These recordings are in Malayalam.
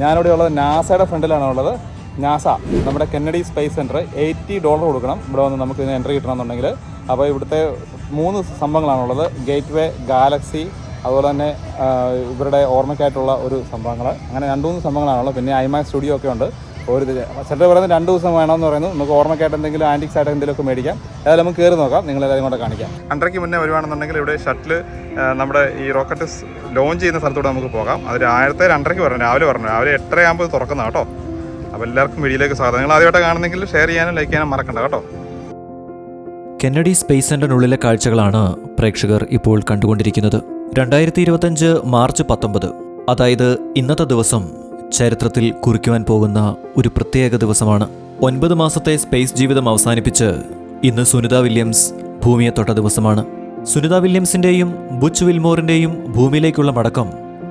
ഞാനിവിടെ ഉള്ളത് നാസയുടെ ഫ്രണ്ടിലാണ് ഉള്ളത്. നാസ നമ്മുടെ കെന്നഡി സ്പേസ് സെൻറ്റർ. $80 കൊടുക്കണം ഇവിടെ വന്ന് നമുക്ക് ഇതിന് എൻട്രി കിട്ടണമെന്നുണ്ടെങ്കിൽ. അപ്പോൾ ഇവിടുത്തെ 3 സംഭവങ്ങളാണുള്ളത്: ഗേറ്റ് വേ, ഗാലക്സി, അതുപോലെ തന്നെ ഇവരുടെ ഓർമ്മയ്ക്കായിട്ടുള്ള ഒരു സംഭവങ്ങൾ. അങ്ങനെ 2-3 സംഭവങ്ങളാണുള്ളത്. പിന്നെ IMAX സ്റ്റുഡിയോ ഒക്കെ ഉണ്ട്. ഒരു ചിലർ പറയുന്നത് 2 ദിവസം വേണമെന്ന് പറയുന്നു. നമുക്ക് ഓർമ്മയ്ക്കായിട്ട് എന്തെങ്കിലും ആൻറ്റിക്സ് ആയിട്ട് എന്തെങ്കിലുമൊക്കെ മേടിക്കാം. ഏതായാലും നമുക്ക് കയറി നോക്കാം, നിങ്ങളെല്ലാവരും കൂടെ കാണിക്കാം. 2:30 മുന്നേ വരുവാണെന്നുണ്ടെങ്കിൽ ഇവിടെ ഷട്ടിൽ നമ്മുടെ ഈ റോക്കറ്റ് ലോഞ്ച് ചെയ്യുന്ന സ്ഥലത്തൂടെ നമുക്ക് പോകാം. അത് 2:30 പറഞ്ഞു, രാവിലെ 8:30 ആകുമ്പോൾ തുറക്കുന്ന കേട്ടോ. അപ്പോൾ എല്ലാവർക്കും വീഡിയോയിലേക്ക് സ്വാഗതം. നിങ്ങൾ ആദ്യമായിട്ട് കാണുന്നെങ്കിൽ ഷെയർ ചെയ്യാനും ലൈക്ക് ചെയ്യാനും മറക്കണ്ട കേട്ടോ. കെന്നഡി സ്പേസ് സെന്ററിനുള്ളിലെ കാഴ്ചകളാണ് പ്രേക്ഷകർ ഇപ്പോൾ കണ്ടുകൊണ്ടിരിക്കുന്നത്. 2025 മാർച്ച് 19, അതായത് ഇന്നത്തെ ദിവസം ചരിത്രത്തിൽ കുറിക്കുവാൻ പോകുന്ന ഒരു പ്രത്യേക ദിവസമാണ്. 9 മാസത്തെ സ്പേസ് ജീവിതം അവസാനിപ്പിച്ച് ഇന്ന് സുനിത വില്യംസ് ഭൂമിയെ തൊട്ട ദിവസമാണ്. സുനിത വില്യംസിന്റെയും ബുച്ച് വിൽമോറിന്റെയും ഭൂമിയിലേക്കുള്ള മടക്കം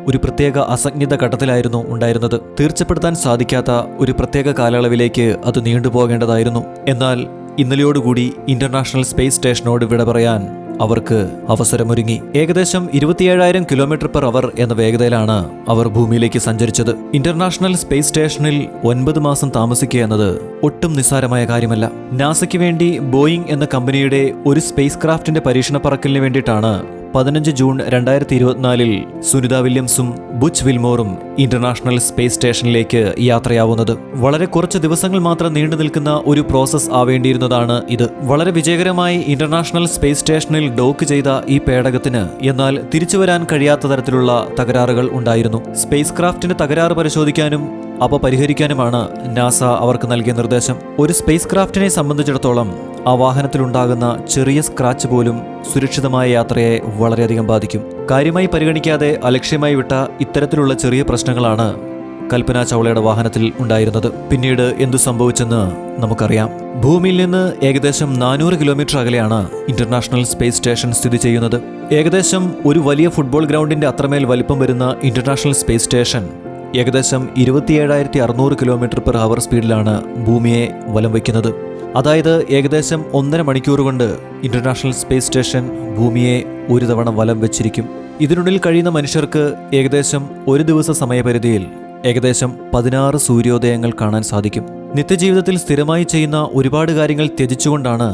ഒരു പ്രത്യേക അസംജ്ഞിത ഘട്ടത്തിലായിരുന്നു ഉണ്ടായിരുന്നത്. തീർച്ചപ്പെടുത്താൻ സാധിക്കാത്ത ഒരു പ്രത്യേക കാലയളവിലേക്ക് അത് നീണ്ടുപോകേണ്ടതായിരുന്നു. എന്നാൽ ഇന്നലെയോടുകൂടി ഇന്റർനാഷണൽ സ്പേസ് സ്റ്റേഷനോട് വിട പറയാൻ അവർക്ക് അവസരമൊരുങ്ങി. ഏകദേശം 27,000 km/h എന്ന വേഗതയിലാണ് അവർ ഭൂമിയിലേക്ക് സഞ്ചരിച്ചത്. ഇന്റർനാഷണൽ സ്പേസ് സ്റ്റേഷനിൽ 9 മാസം താമസിക്കുക എന്നത് ഒട്ടും നിസ്സാരമായ കാര്യമല്ല. നാസയ്ക്ക് വേണ്ടി ബോയിങ് എന്ന കമ്പനിയുടെ ഒരു സ്പേസ് ക്രാഫ്റ്റിന്റെ പരീക്ഷണ പറക്കലിന് വേണ്ടിയിട്ടാണ് 15 ജൂൺ 2024 സുനിത വില്യംസും ബുച്ച് വിൽമോറും ഇന്റർനാഷണൽ സ്പേസ് സ്റ്റേഷനിലേക്ക് യാത്രയാവുന്നത്. വളരെ കുറച്ച് ദിവസങ്ങൾ മാത്രം നീണ്ടു നിൽക്കുന്ന ഒരു പ്രോസസ് ആവേണ്ടിയിരുന്നതാണ് ഇത്. വളരെ വിജയകരമായി ഇന്റർനാഷണൽ സ്പേസ് സ്റ്റേഷനിൽ ഡോക്ക് ചെയ്ത ഈ പേടകത്തിന് എന്നാൽ തിരിച്ചുവരാൻ കഴിയാത്ത തരത്തിലുള്ള തകരാറുകൾ ഉണ്ടായിരുന്നു. സ്പേസ് ക്രാഫ്റ്റിന്റെ തകരാറ് പരിശോധിക്കാനും അവ പരിഹരിക്കാനുമാണ് നാസ അവർക്ക് നൽകിയ നിർദ്ദേശം. ഒരു സ്പേസ് ക്രാഫ്റ്റിനെ സംബന്ധിച്ചിടത്തോളം ആ വാഹനത്തിലുണ്ടാകുന്ന ചെറിയ സ്ക്രാച്ച് പോലും സുരക്ഷിതമായ യാത്രയെ വളരെയധികം ബാധിക്കും. കാര്യമായി പരിഗണിക്കാതെ അലക്ഷ്യമായി വിട്ട ഇത്തരത്തിലുള്ള ചെറിയ പ്രശ്നങ്ങളാണ് കൽപ്പന ചൗളയുടെ വാഹനത്തിൽ ഉണ്ടായിരുന്നത്. പിന്നീട് എന്തു സംഭവിച്ചെന്ന് നമുക്കറിയാം. ഭൂമിയിൽ നിന്ന് ഏകദേശം 400 കിലോമീറ്റർ അകലെയാണ് ഇന്റർനാഷണൽ സ്പേസ് സ്റ്റേഷൻ സ്ഥിതി ചെയ്യുന്നത്. ഏകദേശം ഒരു വലിയ ഫുട്ബോൾ ഗ്രൗണ്ടിന്റെ അത്രമേൽ വലിപ്പം വരുന്ന ഇന്റർനാഷണൽ സ്പേസ് സ്റ്റേഷൻ ഏകദേശം 27,600 km/h സ്പീഡിലാണ് ഭൂമിയെ വലം വയ്ക്കുന്നത്. അതായത് ഏകദേശം 1.5 മണിക്കൂർ കൊണ്ട് ഇന്റർനാഷണൽ സ്പേസ് സ്റ്റേഷൻ ഭൂമിയെ ഒരു തവണ വലം വെച്ചിരിക്കും. ഇതിനുള്ളിൽ കഴിയുന്ന മനുഷ്യർക്ക് ഏകദേശം ഒരു ദിവസ സമയപരിധിയിൽ ഏകദേശം 16 സൂര്യോദയങ്ങൾ കാണാൻ സാധിക്കും. നിത്യജീവിതത്തിൽ സ്ഥിരമായി ചെയ്യുന്ന ഒരുപാട് കാര്യങ്ങൾ ത്യജിച്ചുകൊണ്ടാണ്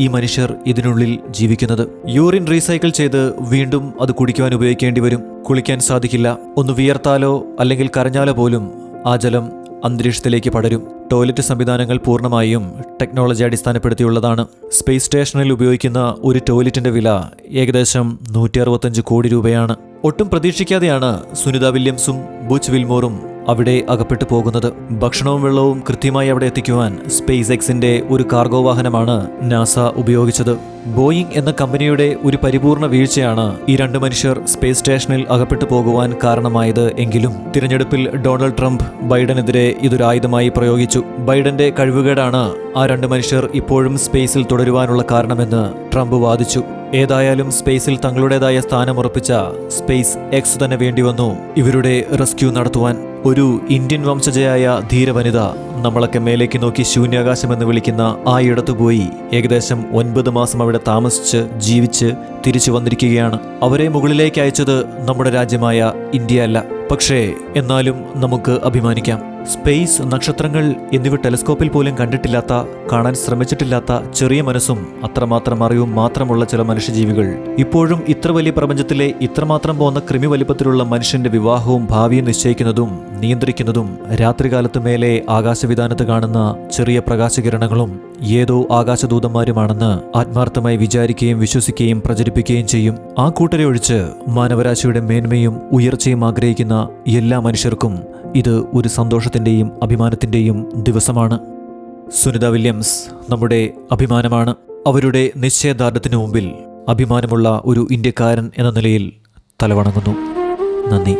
ഈ മനുഷ്യർ ഇതിനുള്ളിൽ ജീവിക്കുന്നത്. യൂറിൻ റീസൈക്കിൾ ചെയ്ത് വീണ്ടും അത് കുടിക്കുവാൻ ഉപയോഗിക്കേണ്ടി വരും. കുളിക്കാൻ സാധിക്കില്ല. ഒന്ന് വിയർത്താലോ അല്ലെങ്കിൽ കരഞ്ഞാലോ പോലും ആ ജലം അന്തരീക്ഷത്തിലേക്ക് പടരും. ടോയ്ലറ്റ് സംവിധാനങ്ങൾ പൂർണ്ണമായും ടെക്നോളജി അടിസ്ഥാനപ്പെടുത്തിയുള്ളതാണ്. സ്പേസ് സ്റ്റേഷനിൽ ഉപയോഗിക്കുന്ന ഒരു ടോയ്ലറ്റിന്റെ വില ഏകദേശം 165 കോടി രൂപയാണ്. ഒട്ടും പ്രതീക്ഷിക്കാതെയാണ് സുനിത വില്യംസും ബുച്ച് വിൽമോറും അവിടെ അകപ്പെട്ടു പോകുന്നത്. ഭക്ഷണവും വെള്ളവും കൃത്യമായി അവിടെ എത്തിക്കുവാൻ സ്പേസ് എക്സിന്റെ ഒരു കാർഗോ വാഹനമാണ് നാസ ഉപയോഗിച്ചത്. ബോയിങ് എന്ന കമ്പനിയുടെ ഒരു പരിപൂർണ വീഴ്ചയാണ് ഈ 2 മനുഷ്യർ സ്പേസ് സ്റ്റേഷനിൽ അകപ്പെട്ടു പോകുവാൻ കാരണമായത്. എങ്കിലും തിരഞ്ഞെടുപ്പിൽ ഡൊണാൾഡ് ട്രംപ് ബൈഡനെതിരെ ഇതൊരു ആയുധമായി പ്രയോഗിച്ചു. ബൈഡന്റെ കഴിവുകേടാണ് ആ 2 മനുഷ്യർ ഇപ്പോഴും സ്പേസിൽ തുടരുവാനുള്ള കാരണമെന്ന് ട്രംപ് വാദിച്ചു. ഏതായാലും സ്പേസിൽ തങ്ങളുടേതായ സ്ഥാനമുറപ്പിച്ച സ്പേസ് എക്സ് തന്നെ വേണ്ടിവന്നു ഇവരുടെ റെസ്ക്യൂ നടത്തുവാൻ. ഒരു ഇന്ത്യൻ വംശജയായ ധീരവനിത നമ്മളൊക്കെ മേലേക്ക് നോക്കി ശൂന്യാകാശമെന്ന് വിളിക്കുന്ന ആ ഇടത്തു പോയി ഏകദേശം 9 മാസം അവിടെ താമസിച്ച് ജീവിച്ച് തിരിച്ചു വന്നിരിക്കുകയാണ്. അവരെ മുകളിലേക്ക് അയച്ചത് നമ്മുടെ രാജ്യമായ ഇന്ത്യ അല്ല. പക്ഷേ എന്നാലും നമുക്ക് അഭിമാനിക്കാം. സ്പേസ്, നക്ഷത്രങ്ങൾ എന്നിവ ടെലിസ്കോപ്പിൽ പോലും കണ്ടിട്ടില്ലാത്ത, കാണാൻ ശ്രമിച്ചിട്ടില്ലാത്ത ചെറിയ മനസ്സും അത്രമാത്രം അറിവും മാത്രമുള്ള ചില മനുഷ്യജീവികൾ ഇപ്പോഴും ഇത്ര വലിയ പ്രപഞ്ചത്തിലെ ഇത്രമാത്രം പോകുന്ന കൃമി വലിപ്പത്തിലുള്ള മനുഷ്യന്റെ വിവാഹവും ഭാവിയും നിശ്ചയിക്കുന്നതും നിയന്ത്രിക്കുന്നതും രാത്രികാലത്ത് മേലെ ആകാശവിധാനത്ത് കാണുന്ന ചെറിയ പ്രകാശകിരണങ്ങളും ഏതോ ആകാശദൂതന്മാരുമാണെന്ന് ആത്മാർത്ഥമായി വിചാരിക്കുകയും വിശ്വസിക്കുകയും പ്രചരിപ്പിക്കുകയും ചെയ്യും. ആ കൂട്ടരെ ഒഴിച്ച് മാനവരാശിയുടെ മേന്മയും ഉയർച്ചയും ആഗ്രഹിക്കുന്ന എല്ലാ മനുഷ്യർക്കും ഇത് ഒരു സന്തോഷത്തിന്റെയും അഭിമാനത്തിന്റെയും ദിവസമാണ്. സുനിത വില്യംസ് നമ്മുടെ അഭിമാനമാണ്. അവരുടെ നിശ്ചയദാർഢ്യത്തിനു മുമ്പിൽ അഭിമാനമുള്ള ഒരു ഇന്ത്യക്കാരൻ എന്ന നിലയിൽ തലവണങ്ങുന്നു. നന്ദി.